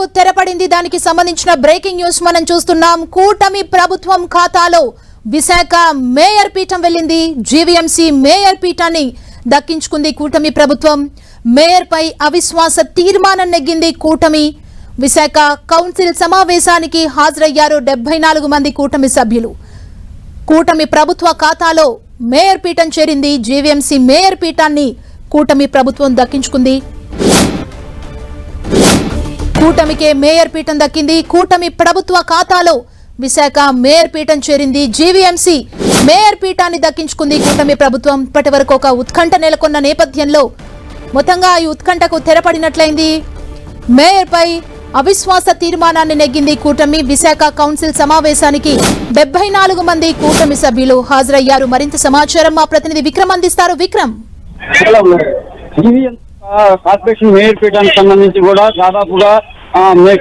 ఉత్కంఠకు తెరపడింది. దానికి సంబంధించిన breaking news మనం చూస్తున్నాం. కూటమి ప్రభుత్వం ఖాతాలో విశాఖ మేయర్ పీఠం వెళ్ళింది. జీవీఎంసీ మేయర్ పీఠాన్ని దక్కించుకుంది కూటమి ప్రభుత్వం. మేయర్ పై అవిశ్వాస తీర్మానం నెగ్గింది కూటమి. విశాఖ కౌన్సిల్ సమావేశానికి హాజరయ్యారు 74 మంది కూటమి సభ్యులు. కూటమి ప్రభుత్వ ఖాతాలో మేయర్ పీఠం చేరింది. జీవీఎంసీ మేయర్ పీఠాన్ని కూటమి ప్రభుత్వం దక్కించుకుంది. కూటమికే మేయర్ పీఠం దక్కింది. కూటమి ప్రభుత్వ ఖాతాలో విశాఖ మేయర్ పీఠం చేరింది. జీవీఎంసీ మేయర్ పీఠాన్ని దక్కించుకుంది కూటమి ప్రభుత్వం. ఇప్పటి వరకు ఒక ఉత్కంఠ నెలకొన్న నేపథ్యంలో మొత్తంగా ఈ ఉత్కంఠకు తెరపడినట్లయింది. మేయర్ పై అవిశ్వాస తీర్మానాన్ని నెగ్గింది కూటమి. విశాఖ కౌన్సిల్ సమావేశానికి 74 మంది కూటమి సభ్యులు హాజరయ్యారు. మరింత సమాచారం మా ప్రతినిధి విక్రమ్ అందిస్తారు. విక్రమ్, కార్పొరేషన్ మేయర్ పీఠానికి సంబంధించి కూడా దాదాపుగా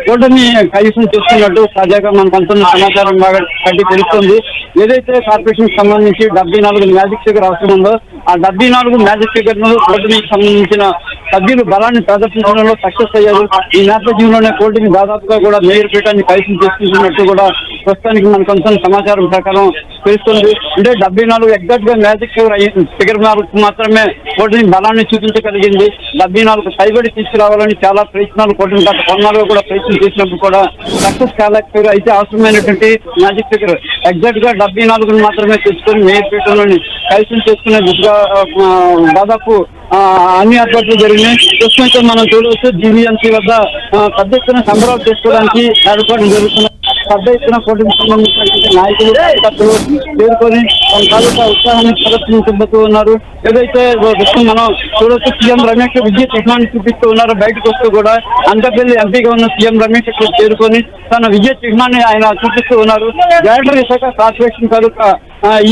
కూటమి కైవసం చేస్తున్నట్టు తాజాగా మనకు అందుతున్న సమాచారం బాగా కట్టి తెలుస్తుంది. ఏదైతే కార్పొరేషన్ సంబంధించి 74 మ్యాజిక్ ఫిగర్ అవసరం ఉందో ఆ 74 మ్యాజిక్ ఫిగర్ ను కూటమికి సంబంధించిన సభ్యులు బలాన్ని ప్రదర్శించడంలో సక్సెస్ అయ్యారు. ఈ నేపథ్యంలోనే కూటమి దాదాపుగా కూడా మేయర్ పీఠాన్ని కైవసం చేసుకుంటున్నట్టు కూడా ప్రస్తుతానికి మనకు అందుతున్న సమాచారం ప్రకారం తెలుస్తుంది. అంటే 74 ఎగ్జాక్ట్ గా మ్యాజిక్ ఫిగర్ మాత్రమే కూటమి బలాన్ని చూపించగలిగింది. 74 పైబడి తీసుకురావాలని చాలా ప్రయత్నాలు కూటమి గత కొన్నాళ్ళుగా కూడా ప్రయత్నం చేసినప్పుడు కూడా సక్సెస్ కాలేకపోయారు. అయితే అవసరమైనటువంటి మ్యాజిక్ ఫిగర్ ఎగ్జాక్ట్ గా 74 మాత్రమే తెచ్చుకొని మేయర్ పీఠంలోని కైవసం చేసుకునే దిశగా దాదాపు అన్ని ఏర్పాట్లు జరిగినాయి. ప్రస్తుతం మనం చూడవచ్చు జీవీఎంసీ వద్ద పెద్ద ఎత్తున సంబరాలు చేసుకోవడానికి ఏర్పాట్లు జరుగుతున్నాయి. పెద్ద ఎత్తున కూటమికి సంబంధించినటువంటి నాయకులు కార్యకర్తలు చేరుకొని తాలూకా ఉత్సాహాన్ని ప్రదర్శించబోతూ ఉన్నారు. ఏదైతే ప్రస్తుతం మనం చూడవచ్చు సీఎం రమేష్ విద్య చిహ్నాన్ని చూపిస్తూ ఉన్నారు. బయటకు వస్తూ కూడా అంతపల్లి ఎంపీగా ఉన్న సీఎం రమేష్ చేరుకొని తన విజయ చిహ్నాన్ని ఆయన చూపిస్తూ ఉన్నారు. గ్రేటర్ విశాఖ కార్పొరేషన్ తాలూకా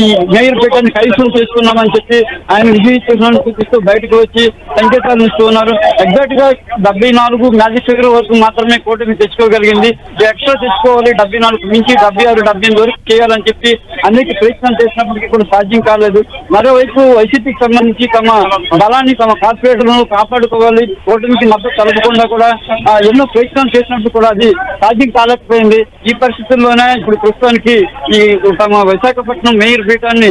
ఈ మేయర్ పీఠాన్ని కైవసం చేసుకున్నామని చెప్పి ఆయన విజయ చిహ్నాన్ని చూపిస్తూ బయటకు వచ్చి సంకేతాలను ఇస్తూ ఉన్నారు. ఎగ్జాక్ట్ గా 74 మ్యాజిక్ ఫిగర్ వరకు మాత్రమే కూటమి తెచ్చుకోగలిగింది. ఎక్స్ట్రా తెచ్చుకోవాలి 74 నుంచి 76, 78 వరకు చేయాలని చెప్పి అనేక ప్రయత్నాలు చేసినప్పటికీ కూడా సాధ్యం కాలేదు. మరోవైపు వైసీపీకి సంబంధించి తమ బలాన్ని తమ కార్పొరేటర్లను కాపాడుకోవాలి, కూటమికి మద్దతు కలగకుండా కూడా ఎన్నో ప్రయత్నాలు చేసినప్పుడు కూడా అది సాధ్యం కాలేకపోయింది. ఈ పరిస్థితుల్లోనే ఇప్పుడు ప్రస్తుతానికి ఈ తమ విశాఖపట్నం మేయర్ పీఠాన్ని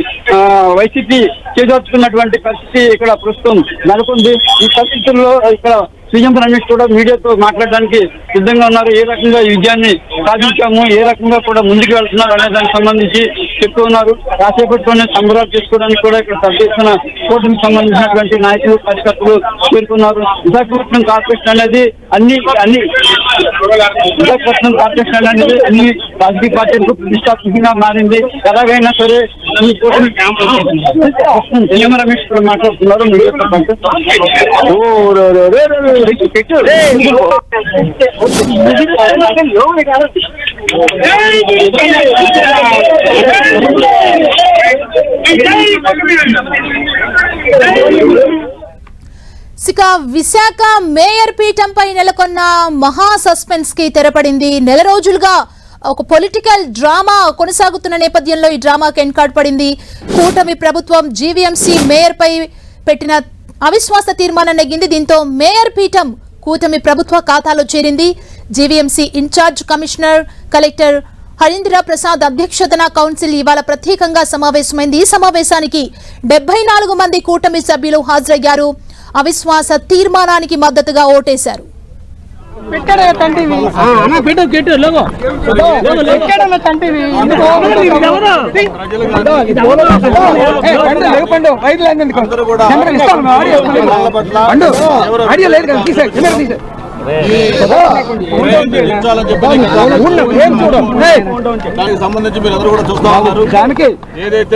వైసీపీ చేజార్చుకున్నటువంటి పరిస్థితి ఇక్కడ ప్రస్తుతం నెలకొంది. ఈ పరిస్థితుల్లో ఇక్కడ సీఎం రమేష్ కూడా మీడియాతో మాట్లాడడానికి సిద్ధంగా ఉన్నారు. ఏ రకంగా ఈ విజయాన్ని సాధించాము, ఏ రకంగా కూడా ముందుకు వెళ్తున్నారు అనే దానికి సంబంధించి చెప్తూ ఉన్నారు. కాసేపట్లోనే సంబరాలు చేసుకోవడానికి కూడా ఇక్కడ తగ్గిస్తున్న కూటమికి సంబంధించినటువంటి నాయకులు కార్యకర్తలు చేరుకున్నారు. విశాఖపట్నం కార్పొరేషన్ అనేది విశాఖపట్నం కార్పొరేషన్ అనేది అన్ని రాజకీయ పార్టీలకు ప్రతిష్టాత్మకంగా మారింది. ఎలాగైనా సరే ఈ కూటమి సీఎం రమేష్ కూడా మాట్లాడుతున్నారు మీడియాతో పాటు. ఇక విశాఖ మేయర్ పీఠంపై నెలకొన్న మహా సస్పెన్స్ కి తెరపడింది. నెల రోజులుగా ఒక పొలిటికల్ డ్రామా కొనసాగుతున్న నేపథ్యంలో ఈ డ్రామాకి ఎన్కార్డ్ పడింది. కూటమి ప్రభుత్వం జీవీఎంసీ మేయర్ పై పెట్టిన అవిశ్వాస తీర్మానం నెగ్గింది. దీంతో మేయర్ పీఠం కూటమి ప్రభుత్వ ఖాతాలో చేరింది. GVMC in charge commissioner collector Harindra Prasad అధ్యక్షతన కౌన్సిల్ ఇవాళ ప్రత్యేకంగా సమావేశమైంది. ఈ సమావేశానికి 74 మంది కూటమి సభ్యులు హాజరయ్యారు. అవిశ్వాస తీర్మానానికి మద్దతుగా ఓటేశారు. సంబంధించి మీరు అందరూ కూడా చూస్తా ఉన్నారు. ఏదైతే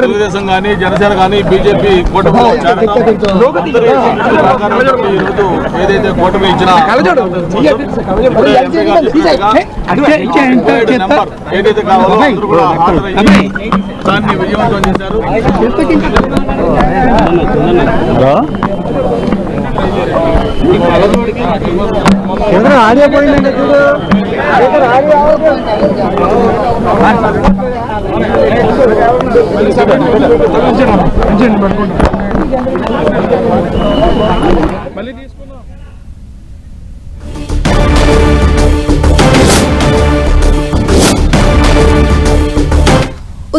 తెలుగుదేశం కానీ జనసేన కానీ బీజేపీ కూటమి ఏదైతే కూటమి ఇచ్చిన ఏదైతే కావాలో అందరూ కూడా దాన్ని విజయవంతం చేశారు. ఆడియో పోయిందంటే చూడు. మళ్ళీ తీసుకున్నాం.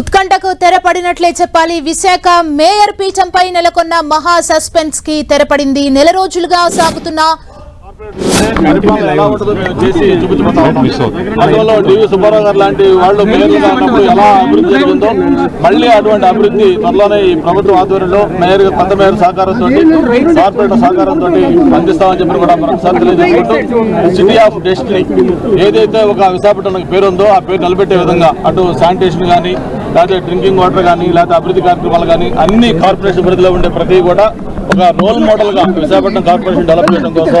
ఉత్కంఠకు తెరపడినట్లే చెప్పాలి. విశాఖ మేయర్ పీఠంపై నెలకొన్న మహా సస్పెన్స్ కి తెరపడింది. నెల రోజులుగా సాగుతున్న పరిపాలన ఎలా ఉంటుందో మేము చేసి చూపించబోతా ఉన్నాం. అందువల్ల డివి సుబ్బారావు గారు లాంటి వాళ్ళు మేయర్గా ఉన్నప్పుడు ఎలా అభివృద్ధి జరిగిందో మళ్ళీ అటువంటి అభివృద్ధి త్వరలోనే ఈ ప్రభుత్వం ఆధ్వర్యంలో కొత్త మేయర్ సహకారంతో కార్పొరేటర్ సహకారంతో అందిస్తామని చెప్పి కూడా మరొకసారి తెలియజేసుకుంటూ సిటీ ఆఫ్ డెస్టినీ ఏదైతే ఒక విశాఖపట్నానికి పేరు ఉందో ఆ పేరు నిలబెట్టే విధంగా అటు శానిటేషన్ కానీ లేకపోతే డ్రింకింగ్ వాటర్ కానీ లేకపోతే అభివృద్ధి కార్యక్రమాలు కానీ అన్ని కార్పొరేషన్ పరిధిలో ఉండే ప్రతి కూడా ఒక రోల్ మోడల్ గా విశాఖపట్నం కార్పొరేషన్ డెవలప్ చేయడం కోసం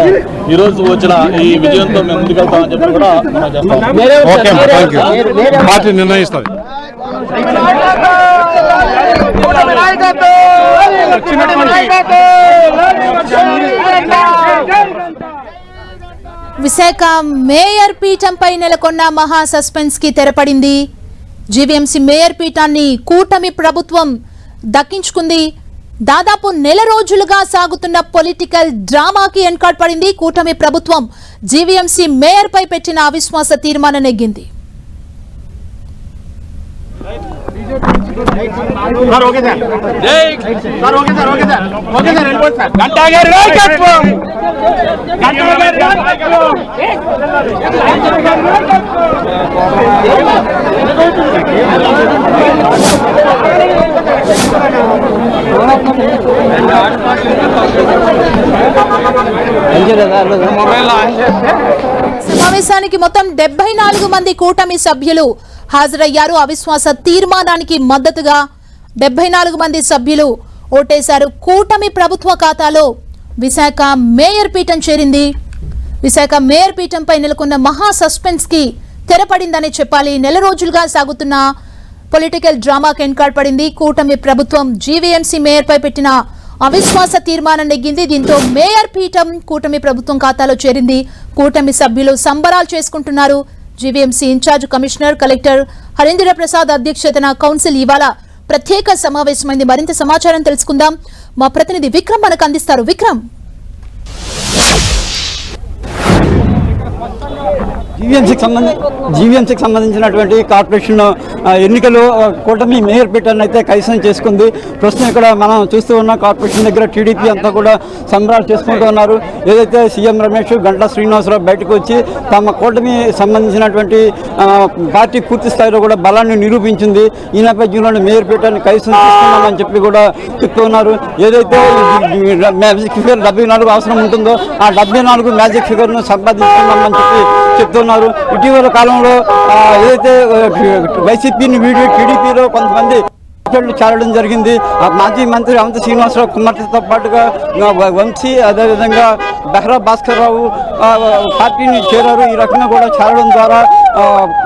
ఈ రోజు వచ్చిన ఈ విజయంతో మేము ముందుకెళ్తామని చెప్పి కూడా మనం చేస్తాం. పార్టీ నిర్ణయిస్తుంది. విశాఖ మేయర్ పీఠంపై నెలకొన్న మహా సస్పెన్స్ కి తెరపడింది. జీవీఎంసీ మేయర్ పీఠాన్ని కూటమి ప్రభుత్వం దక్కించుకుంది. దాదాపు నెల రోజులుగా సాగుతున్న పొలిటికల్ డ్రామాకి ఎన్కాడ్ పడింది. కూటమి ప్రభుత్వం జీవీఎంసీ మేయర్ పై పెట్టిన అవిశ్వాస తీర్మానం నెగ్గింది. సమావేశానికి మొత్తం 74 మంది కూటమి సభ్యులు హాజరయ్యారు. అవిశ్వాస తీర్మానానికి మద్దతుగా 74 మంది సభ్యులు ఓటేశారు. కూటమి ప్రభుత్వ ఖాతాలో విశాఖ మేయర్ పీఠం చేరింది. విశాఖ మేయర్ పీఠంపై నెలకొన్న మహా సస్పెన్స్ కి తెరపడిందని చెప్పాలి. నెల రోజులుగా సాగుతున్న పొలిటికల్ డ్రామాకి ఎన్కాడ్ పడింది. కూటమి ప్రభుత్వం జీవీఎంసీ మేయర్ పై పెట్టిన అవిశ్వాస తీర్మానం నెగ్గింది. దీంతో మేయర్ పీఠం కూటమి ప్రభుత్వం ఖాతాలో చేరింది. కూటమి సభ్యులు సంబరాలు చేసుకుంటున్నారు. GVMC in charge commissioner collector Harindra Prasad అధ్యక్షతన కౌన్సిల్ ఇవాళ ప్రత్యేక సమావేశమైంది. మరింత సమాచారం తెలుసుకుందాం. మా ప్రతినిధి విక్రమ్ మనకు అందిస్తారు. విక్రమ్, జీవీఎంసీకి సంబంధించినటువంటి కార్పొరేషన్ ఎన్నికలు కూటమి మేయర్ పీఠాన్ని అయితే కైవసం చేసుకుంది. ప్రస్తుతం ఇక్కడ మనం చూస్తూ ఉన్న కార్పొరేషన్ దగ్గర టీడీపీ అంతా కూడా సంబరాలు చేసుకుంటూ ఉన్నారు. ఏదైతే సీఎం రమేష్, గంటా శ్రీనివాసరావు బయటకు వచ్చి తమ కూటమి సంబంధించినటువంటి పార్టీ పూర్తి స్థాయిలో కూడా బలాన్ని నిరూపించింది. ఈ నేపథ్యంలో మేయర్ పీఠాన్ని కైవసం చేసుకున్నామని చెప్పి కూడా చెప్తూ ఉన్నారు. ఏదైతే మ్యాజిక్ ఫిగర్ 74 అవసరం ఉంటుందో ఆ 74 మ్యాజిక్ ఫిగర్ను సంపాదించుకున్నామని చెప్పి చెప్తున్నారు. ఇటీవల కాలంలో ఏదైతే వైసీపీని వీడి టీడీపీలో కొంతమంది చేరడం జరిగింది. మాజీ మంత్రి అవంతి శ్రీనివాసరావు కుమార్తెతో పాటుగా వంశీ, అదేవిధంగా బెహ్రా భాస్కర్ రావు పార్టీని చేరారు. ఈ రకంగా కూడా చేరడం ద్వారా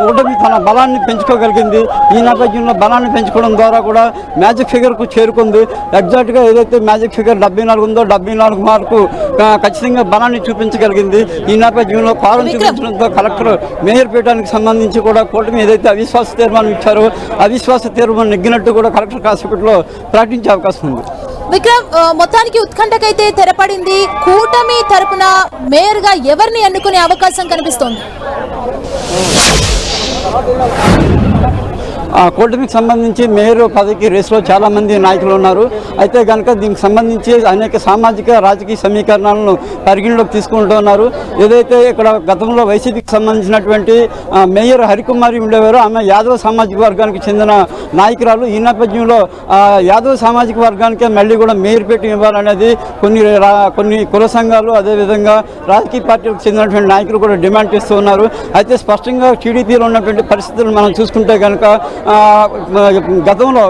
కూటమి తన బలాన్ని పెంచుకోగలిగింది. ఈ నేపథ్యంలో బలాన్ని పెంచుకోవడం ద్వారా కూడా మ్యాజిక్ ఫిగర్కు చేరుకుంది. ఎగ్జాక్ట్గా ఏదైతే మ్యాజిక్ ఫిగర్ 74 ఉందో 74 మార్కు ఖచ్చితంగా బలాన్ని చూపించగలిగింది. ఈ నేపథ్యంలో కాలం చూపించడంతో కలెక్టర్ మేయర్ పీఠానికి సంబంధించి కూడా కూటమి ఏదైతే అవిశ్వాస తీర్మానం ఇచ్చారో అవిశ్వాస తీర్మానం నెగ్గినట్టు కూడా కలెక్టర్ హాస్పిటల్లో ప్రకటించే అవకాశం ఉంది. విక్రమ్, మొత్తానికి ఉత్కంఠకైతే తెరపడింది. కూటమి తరపున మేయర్ గా ఎవరిని ఎన్నుకునే అవకాశం కనిపిస్తోంది? కూటమికి సంబంధించి మేయర్ పదవికి రేసులో చాలామంది నాయకులు ఉన్నారు. అయితే కనుక దీనికి సంబంధించి అనేక సామాజిక రాజకీయ సమీకరణాలను పరిగణలోకి తీసుకుంటున్నారు. ఏదైతే ఇక్కడ గతంలో వైసీపీకి సంబంధించినటువంటి మేయర్ హరికుమారి ఉండేవారు, ఆమె యాదవ సామాజిక వర్గానికి చెందిన నాయకురాలు. ఈ నేపథ్యంలో యాదవ సామాజిక వర్గానికే మళ్ళీ కూడా మేయర్ పీఠం ఇవ్వాలనేది కొన్ని కుల సంఘాలు, అదేవిధంగా రాజకీయ పార్టీలకు చెందినటువంటి నాయకులు కూడా డిమాండ్ చేస్తూ ఉన్నారు. అయితే స్పష్టంగా టీడీపీలో ఉన్నటువంటి పరిస్థితులు మనం చూసుకుంటే కనుక గతంలో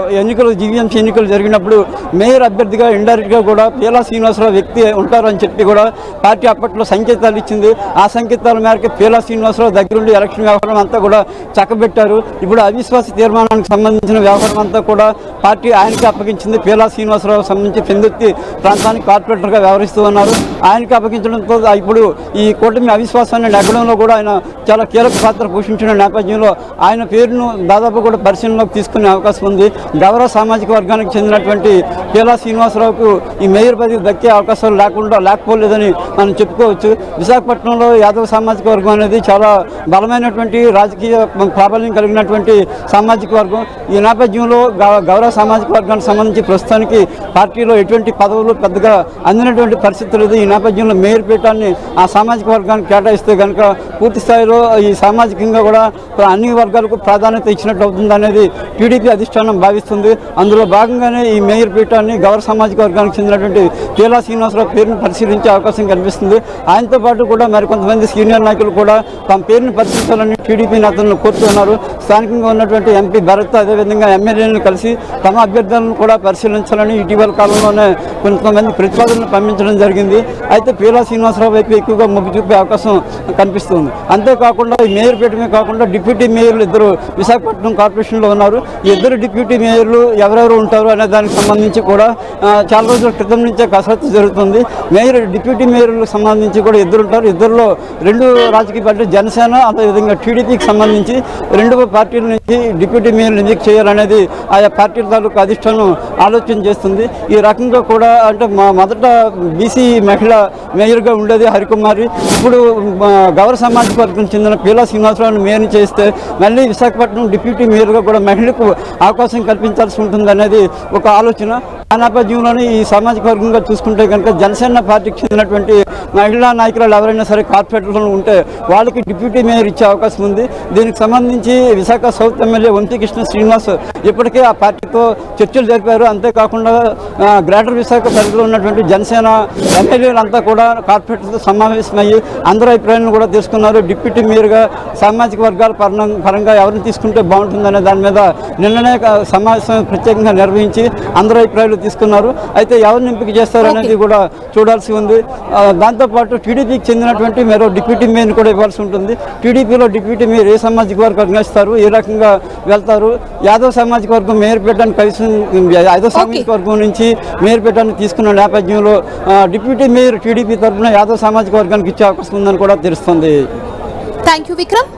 జీవీఎంసీ ఎన్నికలు జరిగినప్పుడు మేయర్ అభ్యర్థిగా ఇండైరెక్ట్గా కూడా పీలా శ్రీనివాసరావు వ్యక్తి ఉంటారని చెప్పి కూడా పార్టీ అప్పట్లో సంకేతాలు ఇచ్చింది. ఆ సంకేతాల మేరకు పీలా శ్రీనివాసరావు దగ్గరుండి ఎలక్షన్ వ్యవహారం అంతా కూడా చక్కబెట్టారు. ఇప్పుడు అవిశ్వాస తీర్మానానికి సంబంధించిన వ్యవహారం అంతా కూడా పార్టీ ఆయనకి అప్పగించింది. పీలా శ్రీనివాసరావు సంబంధించి పెందుర్తి ప్రాంతానికి కార్పొరేటర్గా వ్యవహరిస్తూ ఉన్నారు. ఆయనకి అప్పగించడంతో ఇప్పుడు ఈ కూటమి అవిశ్వాసాన్ని నెగ్గడంలో కూడా ఆయన చాలా కీలక పాత్ర పోషించిన నేపథ్యంలో ఆయన పేరును దాదాపు కూడా పరిశీలనలోకి తీసుకునే అవకాశం ఉంది. గౌరవ సామాజిక వర్గానికి చెందినటువంటి కేలా శ్రీనివాసరావుకు ఈ మేయర్ పదవి దక్కే అవకాశాలు లేకపోలేదని మనం చెప్పుకోవచ్చు. విశాఖపట్నంలో యాదవ సామాజిక వర్గం అనేది చాలా బలమైనటువంటి రాజకీయ ప్రాబల్యం కలిగినటువంటి సామాజిక వర్గం. ఈ నేపథ్యంలో గౌరవ సామాజిక వర్గానికి సంబంధించి ప్రస్తుతానికి పార్టీలో ఎటువంటి పదవులు పెద్దగా అందినటువంటి పరిస్థితి లేదు. ఈ నేపథ్యంలో మేయర్ పీఠాన్ని ఆ సామాజిక వర్గానికి కేటాయిస్తే కనుక పూర్తి స్థాయిలో ఈ సామాజికంగా కూడా అన్ని వర్గాలకు ప్రాధాన్యత ఇచ్చినట్టు అవుతుంది అనేది టీడీపీ అధిష్టానం భావిస్తుంది. అందులో భాగంగానే ఈ మేయర్ పీఠాన్ని గౌరవ సామాజిక వర్గానికి చెందినటువంటి కేలా శ్రీనివాసరావు పేరును పరిశీలించే అవకాశం కనిపిస్తుంది. ఆయనతో పాటు కూడా మరికొంతమంది సీనియర్ నాయకులు కూడా తమ పేరును పరిశీలించాలని టీడీపీ నేతలను కోరుతున్నారు. స్థానికంగా ఉన్నటువంటి ఎంపీ భరత్ అదేవిధంగా ఎమ్మెల్యేలను కలిసి తమ అభ్యర్థులను కూడా పరిశీలించాలని ఇటీవల కాలంలోనే కొంతమంది ప్రతిపాదనలు పంపించడం జరిగింది. అయితే కేలా శ్రీనివాసరావు వైపు ఎక్కువగా మొగ్గు చూపే అవకాశం కనిపిస్తుంది. అంతేకాకుండా ఈ మేయర్ పీఠమే కాకుండా డిప్యూటీ మేయర్లు ఇద్దరు విశాఖపట్నం కార్పొరేషన్లో ఉన్నారు. ఈ ఇద్దరు డిప్యూటీ మేయర్లు ఎవరెవరు ఉంటారు అనే దానికి సంబంధించి కూడా చాలా రోజుల క్రితం నుంచే కసరత్తు జరుగుతుంది. డిప్యూటీ మేయర్లకు సంబంధించి కూడా ఇద్దరు ఉంటారు. ఇద్దరులో రెండు రాజకీయ పార్టీలు జనసేన అదేవిధంగా టీడీపీకి సంబంధించి రెండు పార్టీల నుంచి డిప్యూటీ మేయర్లు ఎందుకు చేయాలనేది ఆయా పార్టీల తాలూకు అధిష్టానం ఆలోచన చేస్తుంది. ఈ రకంగా కూడా అంటే మొదట బీసీ మహిళ మేయర్గా ఉండేది హరికుమారి. ఇప్పుడు గౌరవ సామాజిక వర్గం చెందిన కేలా శ్రీనివాసరావును మేయర్ని చేస్తే మళ్ళీ విశాఖపట్నం డిప్యూటీ మేయర్గా కూడా మహిళలకు అవకాశం కల్పించాల్సి ఉంటుంది అనేది ఒక ఆలోచన. ఆ నేపథ్యంలోనే ఈ సామాజిక వర్గంగా చూసుకుంటే కనుక జనసేన పార్టీకి చెందినటువంటి మహిళా నాయకురాలు ఎవరైనా సరే కార్పొరేటర్లో ఉంటే వాళ్ళకి డిప్యూటీ మేయర్ ఇచ్చే అవకాశం ఉంది. దీనికి సంబంధించి విశాఖ సౌత్ ఎమ్మెల్యే వంశీకృష్ణ శ్రీనివాస్ ఇప్పటికే ఆ పార్టీతో చర్చలు జరిపారు. అంతేకాకుండా గ్రేటర్ విశాఖ పరిధిలో ఉన్నటువంటి జనసేన ఎమ్మెల్యేలంతా కూడా కార్పొరేటర్తో సమావేశమయ్యి అందరూ అభిప్రాయాలను కూడా తీసుకున్నారు. డిప్యూటీ మేయర్గా సామాజిక వర్గాల పరంగా ఎవరిని తీసుకుంటే బాగుంటుందనే దాని మీద నిన్ననే సమావేశం ప్రత్యేకంగా నిర్వహించి అందరూ అభిప్రాయాలు తీసుకున్నారు. అయితే ఎవరిని ఎంపిక చేస్తారనేది కూడా చూడాల్సి ఉంది. దాంతోపాటు టీడీపీకి చెందినటువంటి మరో డిప్యూటీ మేయర్ని కూడా ఇవ్వాల్సి ఉంటుంది. టీడీపీలో డిప్యూటీ మేయర్ ఏ సామాజిక వర్గం ఇస్తారు, ఏ రకంగా వెళ్తారు, యాదవ్ సామాజిక వర్గం మేయర్ పీఠాన్ని కలిసి యాదవ్ సామాజిక వర్గం నుంచి మేయర్ పీఠాన్ని తీసుకున్న నేపథ్యంలో డిప్యూటీ మేయర్ టీడీపీ తరఫున యాదవ్ సామాజిక వర్గానికి ఇచ్చే అవకాశం ఉందని కూడా తెలుస్తుంది. Thank you Vikram.